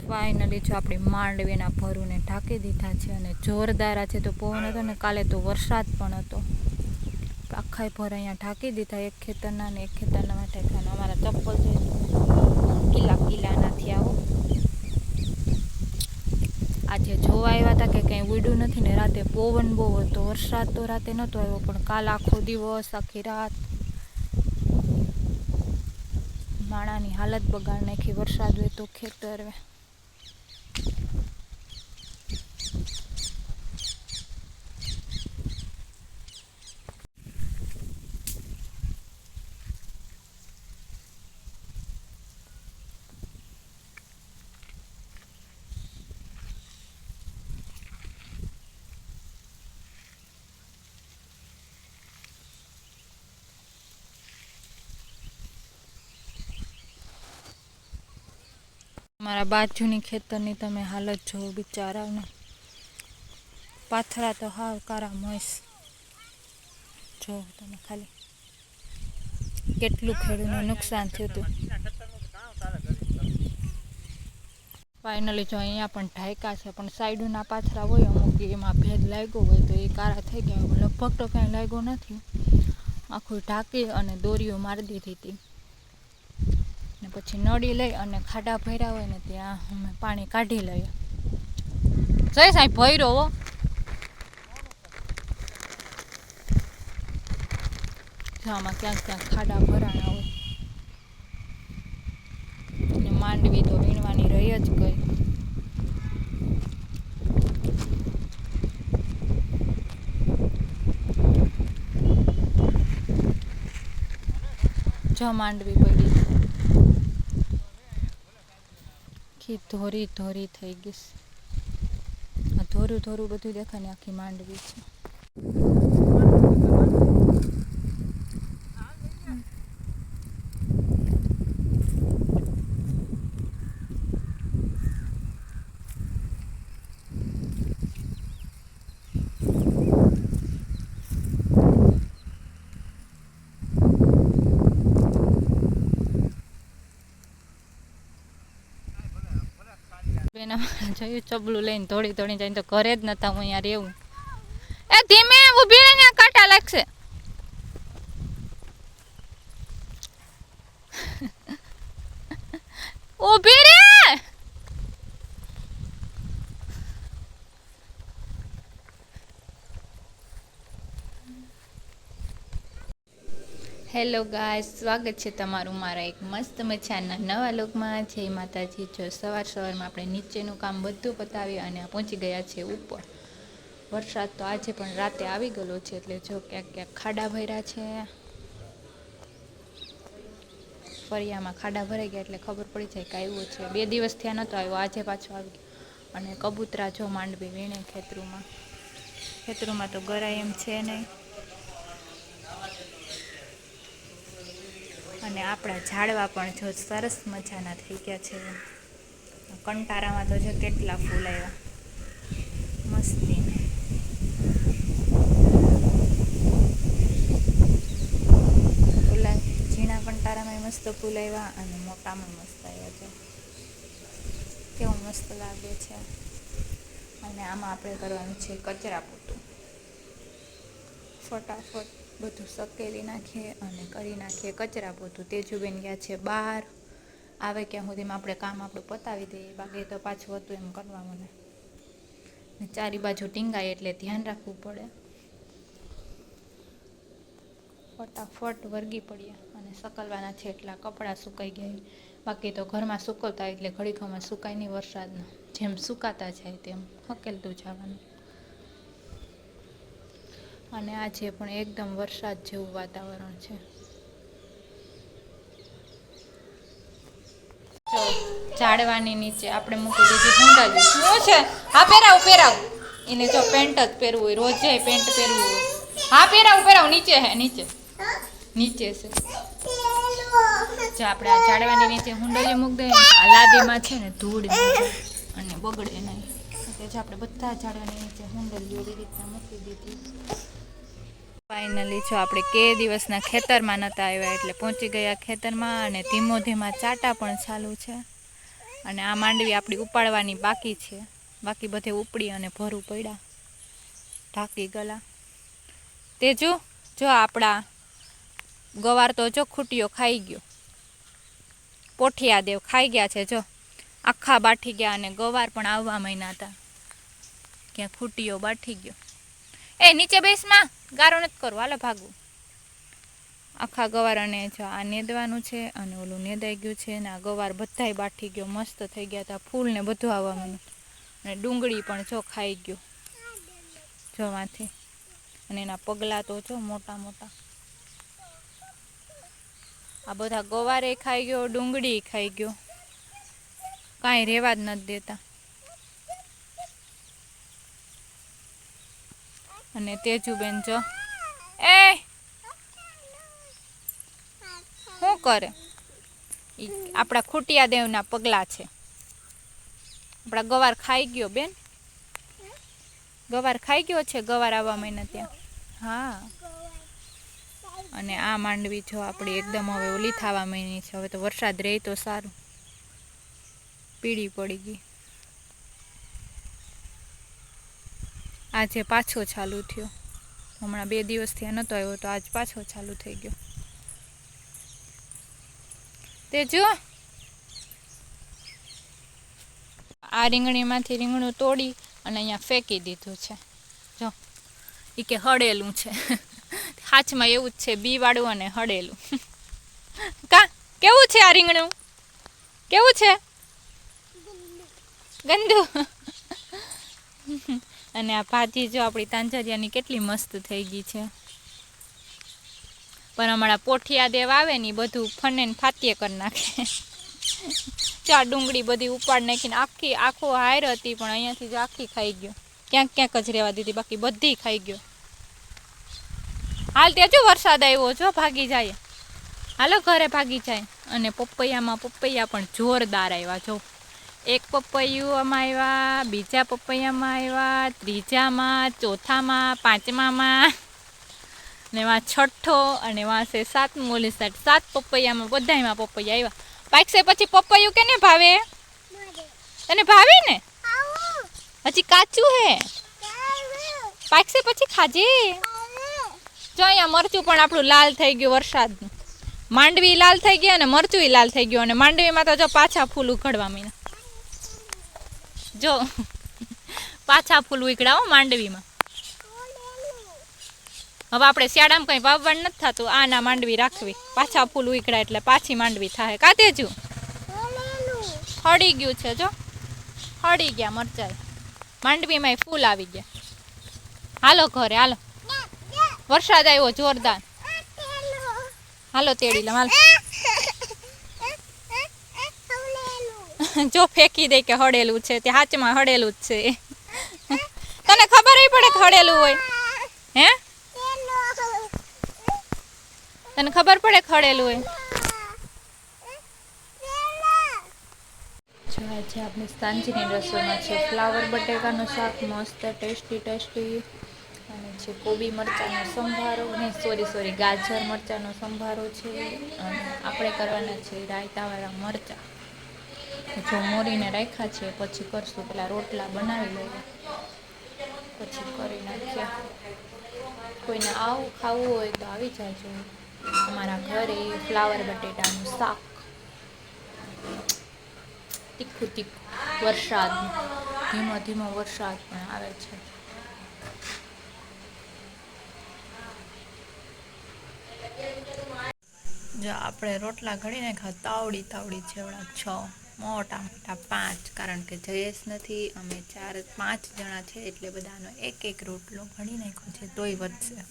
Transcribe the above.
Finally જો આપણી માંડવીના ભરૂને ઢાંકી દીધા છે અને જોરદાર છે. તો પવન હતો ને કાલે તો વરસાદ પણ હતો. આખા ભર અહીંયા ઢાંકી દીધા, એક ખેતરના ને એક ખેતરના માટે. અમારા ચપ્પલ છે કિલ્લા નથી. આવો આજે જોવા આવ્યા હતા કે કંઈ ઉડ્યું નથી ને રાતે પવન બહુ હતો. વરસાદ તો રાતે નહોતો આવ્યો પણ કાલ આખો દિવસ આખી રાત માણાની હાલત બગાડ નાખી. વરસાદ હોય તો ખેતર મારા બાજુની ખેતરની તમે હાલત જોવો બિચારાને. પાથરા તો હાવ કારા મસ. જો તમે ખાલી કેટલું ખેડૂતને નુકસાન થયું હતું. ફાઇનલી જો અહીંયા પણ ઢાંકા છે પણ સાઈડના પાથરા હોય અમુક એમાં ભેજ લાગ્યો હોય તો એ કારા થઈ ગયા. લગભગ તો કાંઈ લાગ્યો નથી. આખું ઢાંકી અને દોરીઓ મારી દીધી હતી. ને પછી નળી લઈ અને ખાડા ભર્યા હોય ને ત્યાં અમે પાણી કાઢી લઈએ. જય સાહેબ ભર્યો હો. આમાં ક્યાંક ક્યાંક ખાડા ભરાણા હોય ને માંડવી તો વીણવાની રહી જ ગઈ. જો માંડવી પડી આખી ધોરી ધોરી થઈ ગઈ. આ ધોરું ધોરું બધું દેખાય ને આખી માંડવી છે. બેન જોયું ચબલું લઈને થોડી થોડી જઈને તો ઘરે જ નતા હું અહીંયા રહેવું. એ ધીમે ઊભી રહીને કાંટા લાગશે. ઊભી રે. હેલો ગાઈસ, સ્વાગત છે તમારું મારા એક મસ્ત મજાના નવા લોકમાં. જય માતાજી. જો સવારમાં આપણે નીચેનું કામ બધું પતાવી અને પહોંચી ગયા છે ઉપર. વરસાદ તો આજે પણ રાતે આવી ગયેલો છે એટલે જો ક્યાંક ક્યાંક ખાડા ભર્યા છે. ફરિયામાં ખાડા ભરાઈ ગયા એટલે ખબર પડી જાય કે આવ્યો છે. 2 દિવસ થયા નહોતો આવ્યો, આજે પાછો આવી ગયો. અને કબૂતરા જો માંડવી વીણે ખેતરોમાં તો ગરાય એમ છે નહીં. અને આપણા ઝાડવા પણ જો સરસ મજાના થઈ ગયા છે. કંટારામાં તો જો કેટલા ફૂલ આવ્યા મસ્તીને. ફૂલા ઝીણા કંટારામાં મસ્ત ફૂલ આવ્યા અને મોટામાં મસ્ત આવ્યા છે. કેવું મસ્ત લાગે છે. અને આમાં આપણે કરવાનું છે કચરા પોતું. ફટાફટ બધું સકેલી નાખીએ અને કરી નાખીએ કચરા પોતું. તેજુબેન ગયા છે બહાર, આવે ક્યાં સુધીમાં આપણે કામ આપણું પતાવી દઈએ. બાકી તો પાછું હતું એમ કરવા મને. ચારી બાજુ ટીંગાય એટલે ધ્યાન રાખવું પડે. ફટાફટ વર્ગી પડ્યા અને સકલવાના છે એટલા કપડાં સુકાઈ ગયા. બાકી તો ઘરમાં સુકવતા એટલે ઘડીકમાં સુકાય નહીં. વરસાદના જેમ સુકાતા જાય તેમ હકેલતું જવાનું. અને આજે પણ એકદમ વરસાદ જેવું વાતાવરણ છે. જો ઝાડવાની નીચે આપણે મૂકી દીધી ભૂંડાજી. શું છે? હા પહેરાવ. એને જો પેન્ટ જ પહેરવું હોય, રોજે પેન્ટ પહેરવું હોય. હા પહેરાવ નીચે હે નીચે છે. જો આપણે આ ઝાડવાની નીચે હુંડલી મૂકી દઈએ. આ લાદીમાં છે ને ધૂળ અને બગડે નહીં એટલે જો આપણે બધા ઝાડવાની નીચે હુંડલીઓ એવી રીતના મૂકી દીધી. ફાઇનલી જો આપણે કે દિવસના ખેતરમાં નહોતા આવ્યા એટલે પહોંચી ગયા ખેતરમાં. અને ધીમો ચાટા પણ ચાલુ છે. અને આ માંડવી આપણી ઉપાડવાની બાકી છે, બાકી બધે ઉપડી અને ભરું પડ્યા, ઢાંકી ગલા. તેજુ જો આપણા ગવાર તો જો ખૂટીઓ ખાઈ ગયો, પોઠિયા દેવ ખાઈ ગયા છે, જો આખા બાઠી ગયા અને ગવાર પણ આવવા માંડ્યા હતા, ક્યાં ખૂટીઓ બાઠી ગયો. એ નીચે બેસમાં ગારો નથી કરવો, હાલો ભાગવું. આખા ગવાર અને જો આ નેદવાનું છે અને ઓલું નેદાઈ ગયું છે ને આ ગવાર બધાય બાઠી ગયો, મસ્ત થઈ ગયા હતા, ફૂલ ને બધું આવવા માંડ્યું અને ડુંગળી પણ જો ખાઈ ગયો જોવાથી, અને એના પગલા તો જો મોટા મોટા. આ બધા ગવારે ખાઈ ગયો, ડુંગળી ખાઈ ગયો, કાંઈ રહેવા જ નથી દેતા. અને તેજુબેન જો એ શું કરે, આપણા ખૂટિયા દેવના પગલા છે. આપણા ગવાર ખાઈ ગયો બેન, ગવાર ખાઈ ગયો છે, ગવાર આવવા માંડ્યા ત્યાં. હા, અને આ માંડવી જો આપણી એકદમ હવે ઓલી થવા માંડી છે, હવે તો વરસાદ રહે તો સારું, પીળી પડી ગઈ. આજે પાછો ચાલુ થયો, હમણાં 2 દિવસથી નહોતો આવ્યો તો આજ પાછો ચાલુ થઈ ગયો. તે જો આ રીંગણીમાંથી રીંગણું તોડી અને અહીંયા ફેંકી દીધું છે, જો એ કે હળેલું છે. હાચમાં એવું જ છે, બી વાળું અને હળેલું. કા કેવું છે આ રીંગણું, કેવું છે, ગંદુ. અને આ ભાજી જો આપણી તાંજરિયાની કેટલી મસ્ત થઈ ગઈ છે, પણ અમારા પોઠિયા દેવ આવે ને બધું ફને ને ફાતીએ કરી નાખે. ચા ડુંગળી બધી ઉપાડ નાખીને આખો હાયર હતી, પણ અહીંયાથી જ આખી ખાઈ ગયો, ક્યાંક ક્યાંક જ રહેવા દીધી, બાકી બધી ખાઈ ગયો. હાલ ત્યાં જો વરસાદ આવ્યો, જો ભાગી જાય, હાલો ઘરે ભાગી જાય. અને પપૈયામાં પપૈયા પણ જોરદાર આવ્યા, જો એક પપૈયામાં આવ્યા, બીજા પપૈયામાં આવ્યા, ત્રીજામાં, ચોથામાં, પાંચમામાં, ને એમાં છઠ્ઠો અને એમાં છે 7મી ઓલી સાઈડ 7 પપૈયામાં બધામાં પપૈયા આવ્યા. પાકશે પછી પપૈયું કેને ભાવે, તને ભાવે ને, હજી કાચું હે, પાકશે પછી ખાજે. જો અહીંયા મરચું પણ આપણું લાલ થઈ ગયું વરસાદનું, માંડવી લાલ થઈ ગઈ અને મરચું લાલ થઈ ગયું, અને માંડવીમાં તો જો પાછા ફૂલ ઉઘડવા માંડ્યા, જો પાછા ફૂલ ઉઘડા હો માંડવીમાં. હવે આપણે શિયાળામાં કંઈ વાવવાનું નથી થતું, આના માંડવી રાખવી, પાછા ફૂલ ઉઘડા એટલે પાછી માંડવી થાય. કાતેજુ હળી ગયું છે, જો હળી ગયા મરચાં, માંડવીમાં ફૂલ આવી ગયા. હાલો ઘરે હાલો, વરસાદ આવ્યો જોરદાર, હાલો તેડી લો, હાલો. જો ફેંકી દે કે હળેલું છે, તે હાચમાં હળેલું જ છે. તને ખબર પડે કે હળેલું હોય, હે તને ખબર પડે કે હળેલું હોય. જો આજે આપણી સાંજની રસોઈમાં છે ફ્લાવર બટેકાનું શાક, મસ્ત ટેસ્ટી, અને છે કોબી મરચાંનો સંભારો, ને સોરી ગાજર મરચાંનો સંભારો છે, અને આપણે કરવાના છે રાયતાવાળા મરચાં. જો મોરીને રાખ્યા છે, પછી કરશું, પેલા રોટલા બનાવી લઈએ પછી કરી નાખીએ. કોઈને આવું ખાવું હોય તો આવી જાજો અમારા ઘરે. ફ્લાવર બટેટાનું શાક, તીખું વરસાદ, ધીમો વરસાદ પણ આવે છે. જો આપણે રોટલા ઘડીને તાવડી છે, એવડા 6 મોટા 5, કારણ કે જયેશ નથી, અમે 4-5 જણા છે, એટલે બધાનો એક રોટલો ઘડી નાખ્યો છે, તોય વધશે.